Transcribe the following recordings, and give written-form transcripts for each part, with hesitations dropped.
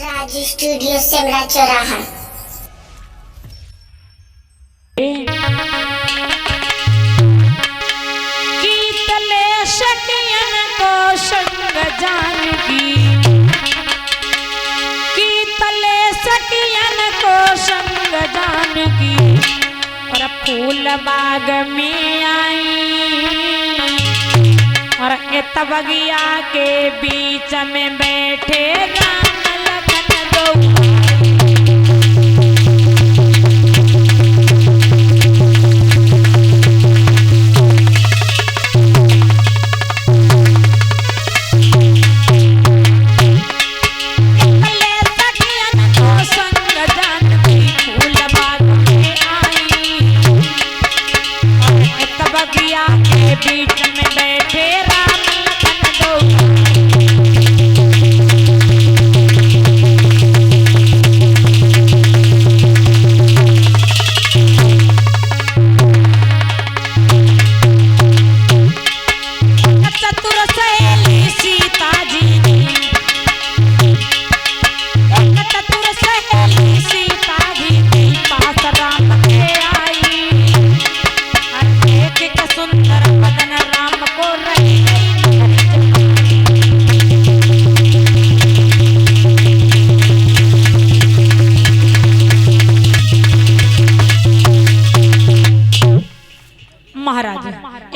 राज studio Semra चौराहा। कीतले शकियन को संग जानकी, कीतले शकियन को संग जानकी, और फूल बाग में आई और इत बगिया के बीच में बैठे राम लखन दो।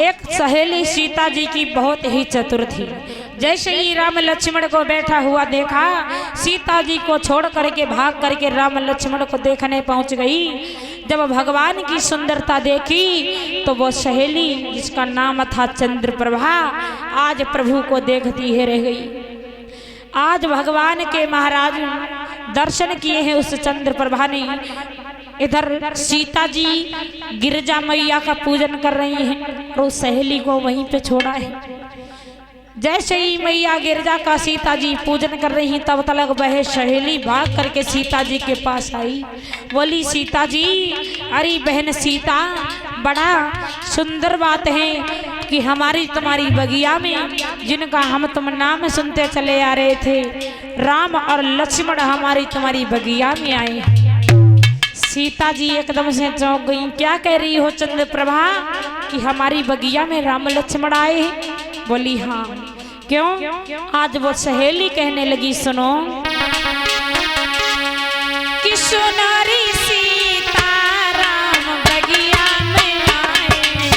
एक सहेली सीता जी की बहुत ही चतुर थी। जैसे ही राम लक्ष्मण को बैठा हुआ देखा, सीता जी को छोड़ करके भाग करके राम लक्ष्मण को देखने पहुंच गई। जब भगवान की सुंदरता देखी तो वो सहेली जिसका नाम था चंद्रप्रभा, आज प्रभु को देखती ही रह गई। आज भगवान के महाराज दर्शन किए हैं उस चंद्रप्रभा ने। इधर सीता जी गिरजा मैया का पूजन कर रही हैं और उस सहेली को वहीं पे छोड़ा है। जैसे ही मैया गिरजा का सीता जी पूजन कर रही तब तक वह सहेली भाग करके सीता जी के पास आई। बोली, सीता जी, अरे बहन सीता, बड़ा सुंदर बात है कि हमारी तुम्हारी बगिया में जिनका हम तुम नाम सुनते चले आ रहे थे, राम और लक्ष्मण हमारी तुम्हारी बगिया में आए। सीता जी एकदम से चौंक गई। क्या कह रही हो चंद्रप्रभा कि हमारी बगिया में राम लक्ष्मण आए हैं? बोली, हाँ। क्यों? आज वो सहेली कहने लगी, सुनो कि सुनारी सीता राम बगिया में आए,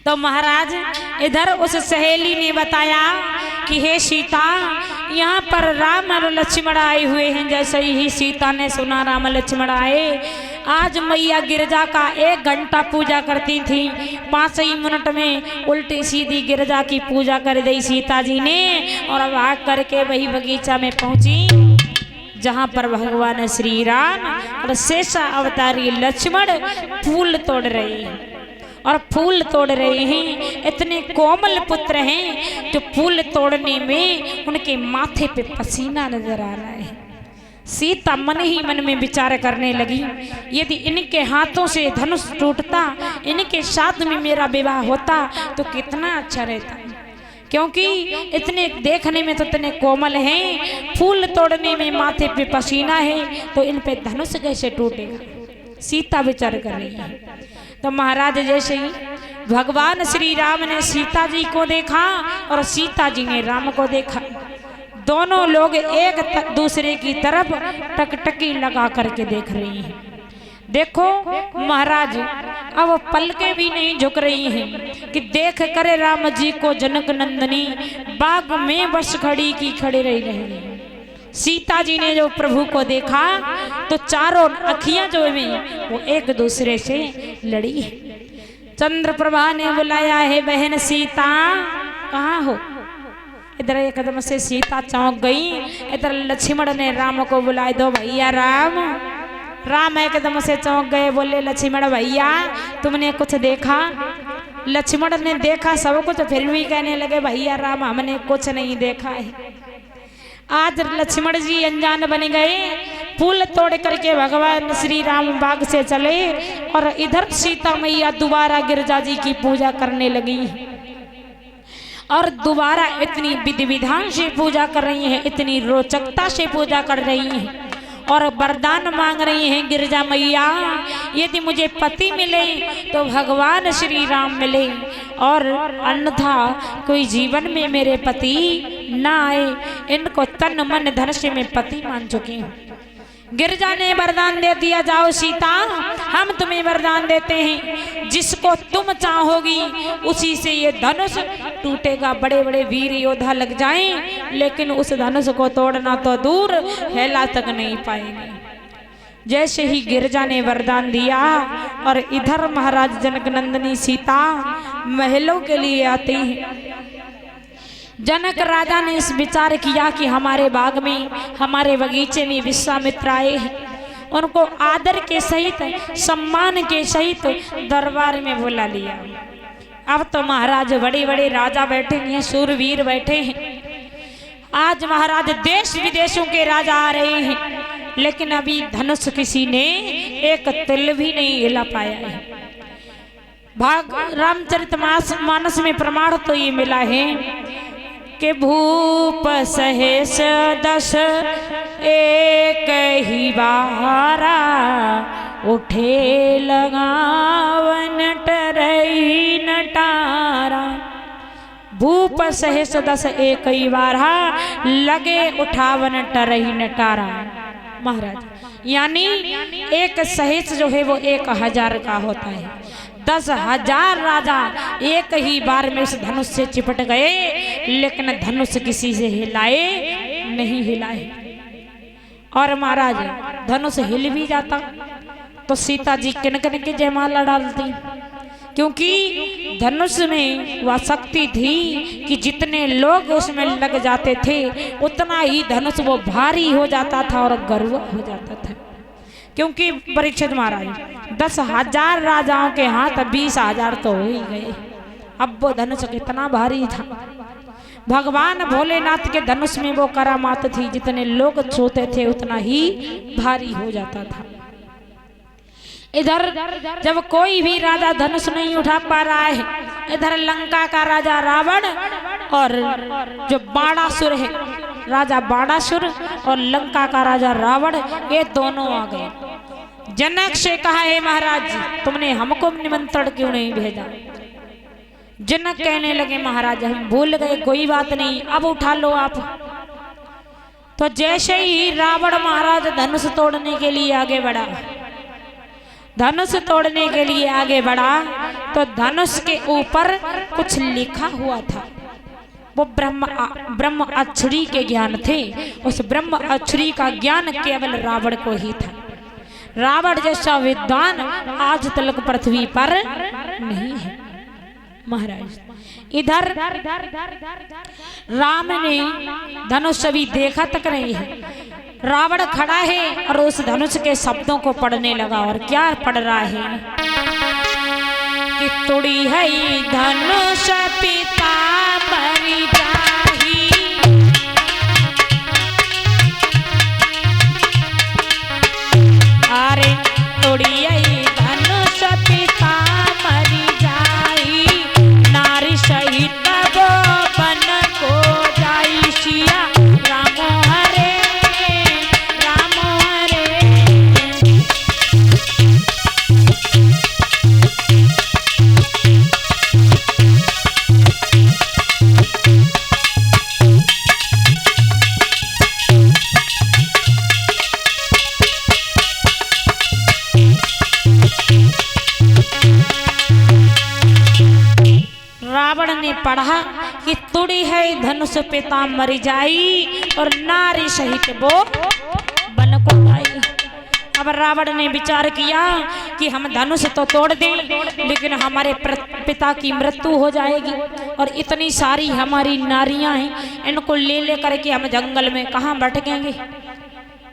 तो महाराज इधर उस सहेली ने बताया कि हे सीता, यहाँ पर राम और लक्ष्मण आए हुए हैं। जैसे ही सीता ने सुना राम लक्ष्मण आए, आज मैया गिरजा का 1 घंटा पूजा करती थी, 5 ही मिनट में उल्टी सीधी गिरजा की पूजा कर दी सीता जी ने और भाग करके वही बगीचा में पहुंची जहाँ पर भगवान श्री राम और शेषा अवतारी लक्ष्मण फूल तोड़ रहे हैं। और फूल तोड़ रहे हैं, इतने कोमल पुत्र हैं जो फूल तोड़ने में उनके माथे पे पसीना नजर आ रहा है। सीता मन ही मन में विचार करने लगी, यदि इनके हाथों से धनुष टूटता, इनके साथ में मेरा विवाह होता तो कितना अच्छा रहता। क्योंकि इतने देखने में तो इतने कोमल हैं, फूल तोड़ने में माथे पे पसीना है, तो इन पे धनुष कैसे टूटेगा। सीता विचार कर रही है। तो महाराज जैसे ही भगवान श्री राम ने सीता जी को देखा और सीता जी ने राम को देखा। दोनों लोग एक दूसरे की तरफ टकटकी लगा करके देख रही हैं। देखो महाराज अब पलके भी नहीं झुक रही हैं कि देख करे राम जी को जनक नंदनी बाग में बस खड़ी की खड़े रही रही। सीता जी ने जो प्रभु को देखा तो चारों अखियां जो हैं वो एक दूसरे से लड़ी है। चंद्रप्रभा ने बुलाया है बहन सीता कहाँ हो। इधर एकदम से सीता चौंक गई। इधर लक्ष्मण ने राम को बुलाए दो भैया राम। राम एकदम से चौंक गए, बोले लक्ष्मण भैया तुमने कुछ देखा। लक्ष्मण ने देखा सब कुछ, फिर भी कहने लगे भैया राम हमने कुछ नहीं देखा है। आज लक्ष्मण जी अनजान बन गए। पुल तोड़ करके भगवान श्री राम बाग से चले और इधर सीता मैया दोबारा गिरजा जी की पूजा करने लगी और दोबारा इतनी विधि विधान से पूजा कर रही हैं, इतनी रोचकता से पूजा कर रही हैं और वरदान मांग रही हैं गिरजा मैया यदि मुझे पति मिले तो भगवान श्री राम मिले और अन्यथा कोई जीवन में मेरे पति ना आए। इनको तन मन धन से मैं पति मान चुकी हूँ। गिरजा ने वरदान दे दिया, जाओ सीता हम तुम्हें वरदान देते हैं जिसको तुम चाहोगी उसी से ये धनुष टूटेगा। बड़े बड़े वीर योद्धा लग जाएं लेकिन उस धनुष को तोड़ना तो दूर हेला तक नहीं पाएंगे। जैसे ही गिरजा ने वरदान दिया और इधर महाराज जनक नंदिनी सीता महलों के लिए आती हैं। जनक राजा ने इस विचार किया कि हमारे बाग में हमारे बगीचे में विश्वामित्र आए हैं, उनको आदर के सहित सम्मान के सहित दरबार में बुला लिया। अब तो महाराज बड़े बड़े राजा बैठे हैं, शूरवीर बैठे हैं। आज महाराज देश विदेशों के राजा आ रहे हैं लेकिन अभी धनुष किसी ने एक तिल भी नहीं हिला पाया है। भाग रामचरितमानस में प्रमाण तो ये मिला है कि भूप सहेस दस एक ही बारा उठे लगावन टरई नटारा। भूप सहेस दस एक ही बारा लगे उठावन टरई नटारा। महाराज यानी एक सहेस जो है वो 1000 का होता है। 10,000 राजा एक ही बार में उस धनुष से चिपट गए लेकिन धनुष किसी से हिलाए नहीं हिलाए। और महाराज धनुष हिल भी जाता तो सीता जी किन किन के जयमाला डालती, क्योंकि धनुष में वह शक्ति थी कि जितने लोग उसमें लग जाते थे उतना ही धनुष वो भारी हो जाता था और गर्व हो जाता था। क्योंकि परीक्षित महाराज 10,000 राजाओं के हाथ 20,000 तो हो ही गए। अब वो धनुष कितना भारी था। भगवान भोलेनाथ के धनुष में वो करामात थी, जितने लोग छूते थे उतना ही भारी हो जाता था। इधर जब कोई भी राजा धनुष नहीं उठा पा रहा है, इधर लंका का राजा रावण और जो बाणासुर है राजा बाणासुर और लंका का राजा रावण ये दोनों आ गए। जनक से कहा है महाराज जी तुमने हमको निमंत्रण क्यों नहीं भेजा। जनक कहने लगे महाराज हम भूल गए, कोई बात नहीं अब उठा लो आप। तो जैसे ही रावण महाराज धनुष तोड़ने के लिए आगे बढ़ा, धनुष तोड़ने के लिए आगे बढ़ा तो धनुष के ऊपर कुछ लिखा हुआ था। वो ब्रह्म अक्षरी के ज्ञान थे। उस ब्रह्म अक्षरी का ज्ञान केवल रावण को ही था। रावण जैसा विद्वान आज तक पृथ्वी पर नहीं है। महाराज इधर राम ने धनुष अभी देखा तक नहीं है। रावण खड़ा है और उस धनुष के शब्दों को पढ़ने लगा। और क्या पढ़ रहा है कि तुड़ी है धनुष पिता मरी जाही, अरे तुड़ी है धनुष पिता मरी जाही, नारी सहित वो बन को जाई सिया राम हरे राम हरे। रावण ने पढ़ा कि तुड़ी है धनुष पिता मर जाई और नारी सहित वो बन को आई। अब रावण ने विचार किया कि हम धनुष तो तोड़ दें लेकिन हमारे पिता की मृत्यु हो जाएगी और इतनी सारी हमारी नारियां हैं, इनको ले ले करके हम जंगल में कहाँ भटकेंगे।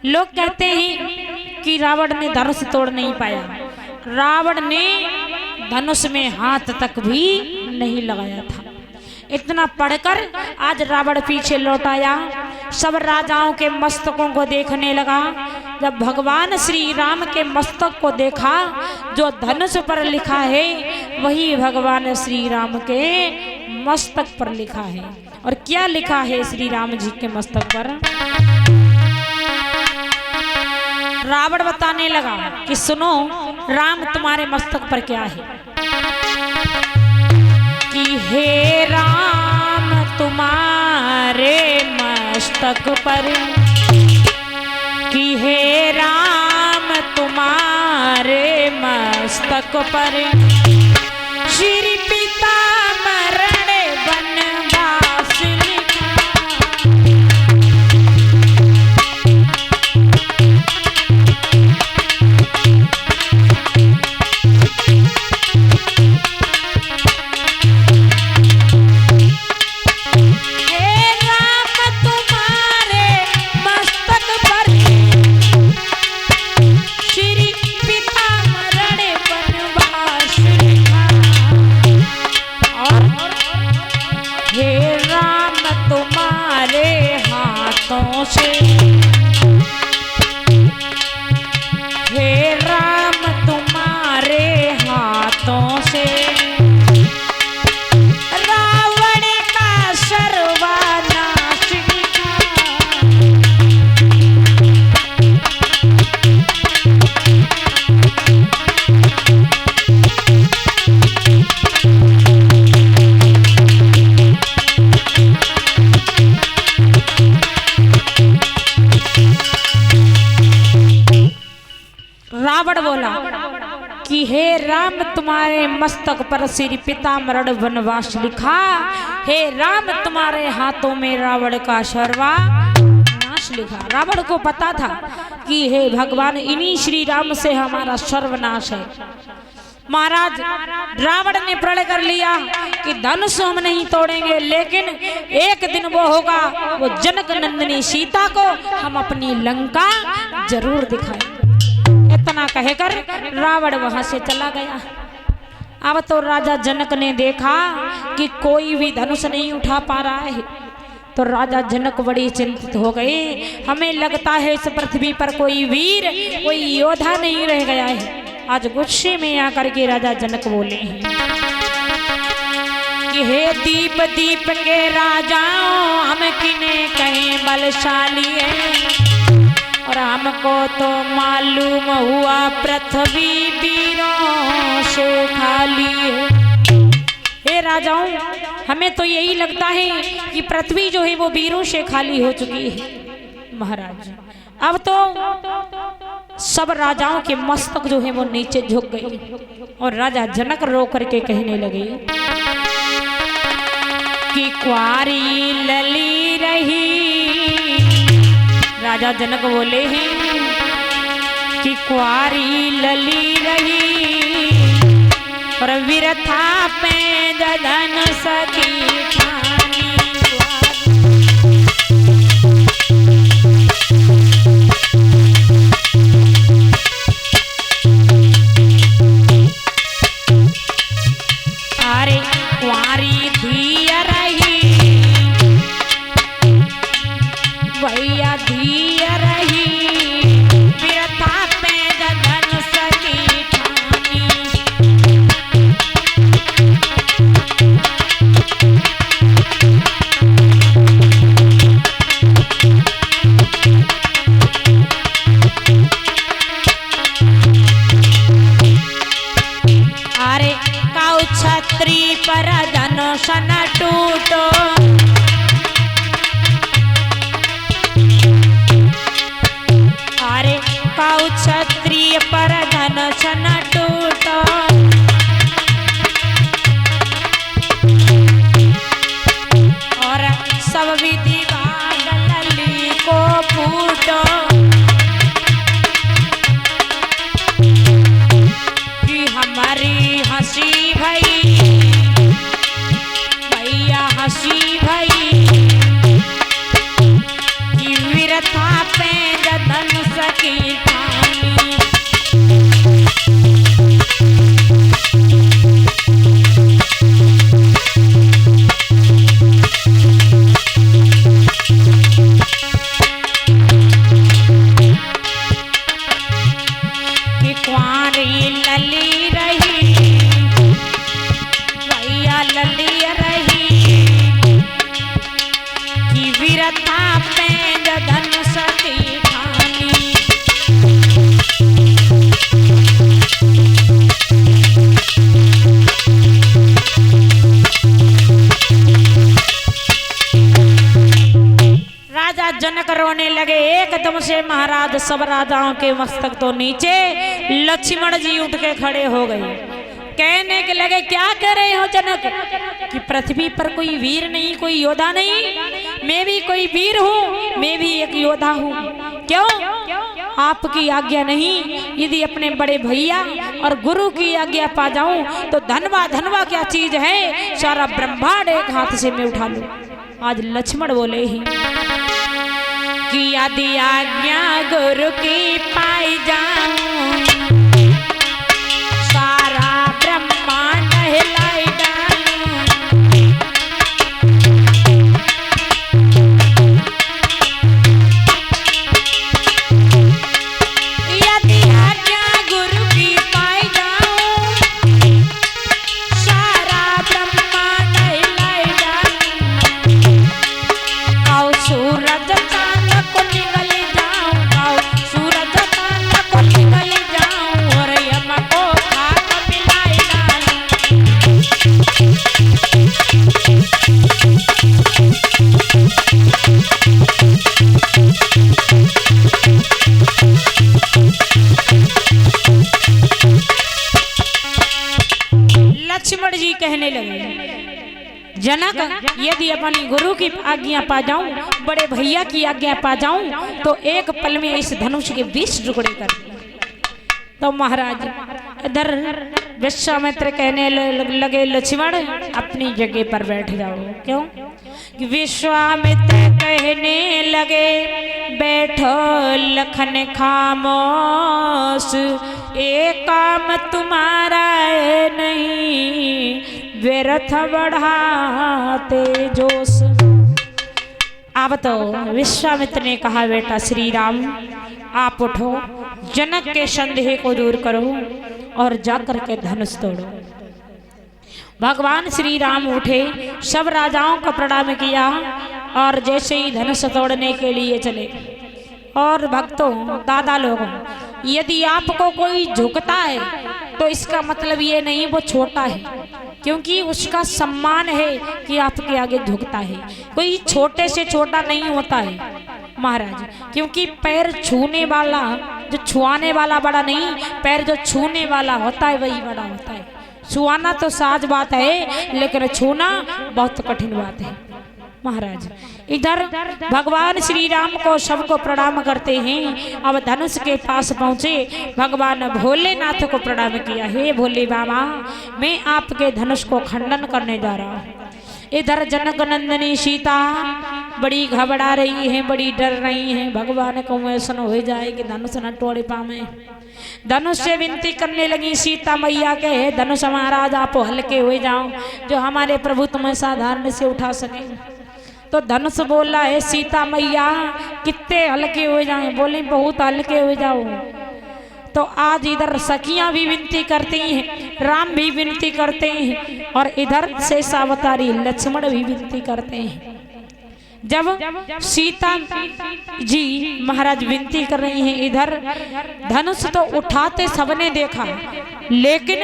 लोग कहते हैं कि रावण ने धनुष तोड़ नहीं पाया। रावण ने धनुष में हाथ तक भी नहीं लगाया था। इतना पढ़कर आज रावण पीछे लौट आया, सब राजाओं के मस्तकों को देखने लगा। जब भगवान श्री राम के मस्तक को देखा, जो धनुष पर लिखा है वही भगवान श्री राम के मस्तक पर लिखा है। और क्या लिखा है श्री राम जी के मस्तक पर? रावण बताने लगा कि सुनो राम तुम्हारे मस्तक पर क्या है, कि हे राम तुम्हारे मस्तक पर, कि हे राम तुम्हारे मस्तक पर श्री पिता मरण वनवास लिखा। हे राम तुम्हारे हाथों से रावण का सर्वनाश लिखा। रावण बोला कि हे राम तुम्हारे मस्तक पर श्री पिता मरण वनवास लिखा। हे राम तुम्हारे हाथों में रावण का सर्वनाश लिखा। रावण को पता था कि हे भगवान इन्हीं श्री राम से हमारा सर्वनाश है। महाराज रावण ने प्रण कर लिया कि धनुष हम नहीं तोड़ेंगे, लेकिन एक दिन वो होगा, वो जनक नंदिनी सीता को हम अपनी लंका जरूर दिखाएंगे। इतना कहकर रावण वहां से चला गया। अब तो राजा जनक ने देखा कि कोई भी धनुष नहीं उठा पा रहा है, तो राजा जनक बड़ी चिंतित हो गए। हमें लगता है इस पृथ्वी पर कोई वीर, कोई योद्धा नहीं रह गया है। आज गुस्से में आकर के राजा जनक बोले हैं कि हे दीप दीप के राजाओं, हम किन्हें कहें बलशाली है, और हमको तो मालूम हुआ पृथ्वी वीरों से खाली है। हे राजाओं, हमें तो यही लगता है कि पृथ्वी जो है वो वीरों से खाली हो चुकी है। महाराज अब तो सब राजाओं के मस्तक जो है वो नीचे झुक गए और राजा जनक रो करके कहने लगे कि क्वारी लली रही। राजा जनक बोले हैं कि क्वारी लली रही और विरथा पे जधन सकी ठानी। अरे क्वारी धिया रही भैया धिया रही, विरथा पे जधन सकी ठानी। अरे काउ छत्री पर धनुष न टूटो, अरे काउ क्षत्रिय पर धनुष न टूटो। एकदम से महाराज सब राजाओं के मस्तक तो नीचे, लक्ष्मण जी उठ के खड़े हो गए। कहने के लगे क्या कह रहे हो जनक कि पृथ्वी पर कोई वीर नहीं, कोई योद्धा नहीं, मैं भी कोई वीर हूँ, मैं भी एक योद्धा हूँ। क्यों? आपकी आज्ञा नहीं, यदि अपने बड़े भैया और गुरु की आज्ञा पा जाऊं तो धनवा धनवा क्या चीज है, सारा ब्रह्मांड एक हाथ से मैं उठा लूं। आज लक्ष्मण बोले ही कि यदि आज्ञा गुरु की पाई जाऊं, सारा ब्रह्मांड हिलाई डालूं। यदि आज्ञा गुरु की पाई जाऊं, सारा ब्रह्मांड हिलाई डालूं। आओ सूरज चांद को निगल जाऊं, आओ सूरज चांद को निगल जाऊं, और यम को खाक मिलाई डालूं। लक्ष्मण जी कहने लगे जनक, यदि अपनी गुरु की आज्ञा पा जाऊं, बड़े भैया की आज्ञा पा जाऊं, तो एक पल में इस धनुष के 20 टुकड़े कर दूं। तो महाराज इधर विश्वामित्र कहने लगे लक्ष्मण अपनी जगह पर बैठ जाओ। क्यों? कि विश्वामित्र कहने लगे बैठो लखन खामोश, एक काम तुम्हारा है नहीं, व्यर्थ बढ़ाते जोश। अब तो विश्वामित्र ने कहा बेटा श्री राम आप उठो, जनक के संदेह को दूर करो और जाकर के धनुष तोड़ो। भगवान श्री राम उठे, सब राजाओं को प्रणाम किया और जैसे ही धनुष तोड़ने के लिए चले। और भक्तों दादा लोगों, यदि आपको कोई झुकता है तो इसका मतलब ये नहीं वो छोटा है, क्योंकि उसका सम्मान है कि आपके आगे झुकता है। कोई छोटे से छोटा नहीं होता है महाराज, क्योंकि पैर छूने वाला, जो छुआने वाला बड़ा नहीं, पैर जो छूने वाला होता है वही बड़ा होता है। छुआना तो सहज बात है, लेकिन छूना बहुत कठिन बात है महाराज। इधर भगवान श्री राम को सबको प्रणाम करते हैं। अब धनुष के पास पहुंचे, भगवान भोलेनाथ को प्रणाम किया। हे भोले बाबा, मैं आपके धनुष को खंडन करने जा रहा हूँ। इधर जनक नंदनी सीता बड़ी घबरा रही है, बड़ी डर रही है, भगवान को ऐसा हो जाए कि धनुष न तोड़ पावे। धनुष से विनती करने लगी सीता मैया के, धनुष महाराज आप हल्के हो जाओ, जो हमारे प्रभु तुम्हें साधारण से उठा सके। तो धनुष बोला है सीता मैया कितने हल्के हो जाए? बोले बहुत हल्के हो जाओ। तो आज इधर सखियां भी विनती करती हैं, राम भी विनती करते हैं, और इधर शेषावतारी लक्ष्मण भी विनती करते हैं। जब सीता जी महाराज विनती कर रही हैं, इधर धनुष तो उठाते सबने देखा, लेकिन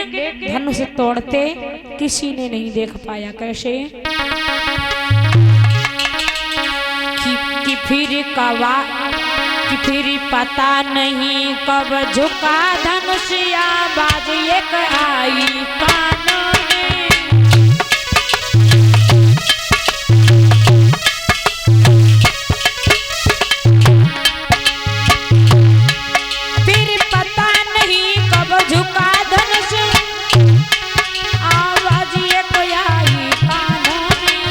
धनुष तोड़ते किसी ने नहीं देख पाया। कैसे? कि फिर पता नहीं कब झुका धनुष, आवाज एक आई कानों में। फिर पता नहीं कब झुका धनुष, आवाज एक आई कानों में।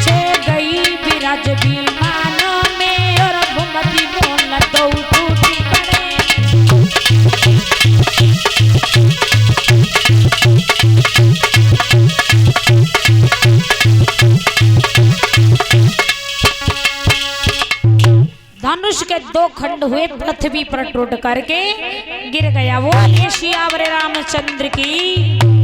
छे गई विराज विमानों में, और घुमती बोल दो टूटी पड़े। धनुष के 2 खंड हुए, पृथ्वी पर टूट करके गिर गया। वो सियावर रामचंद्र की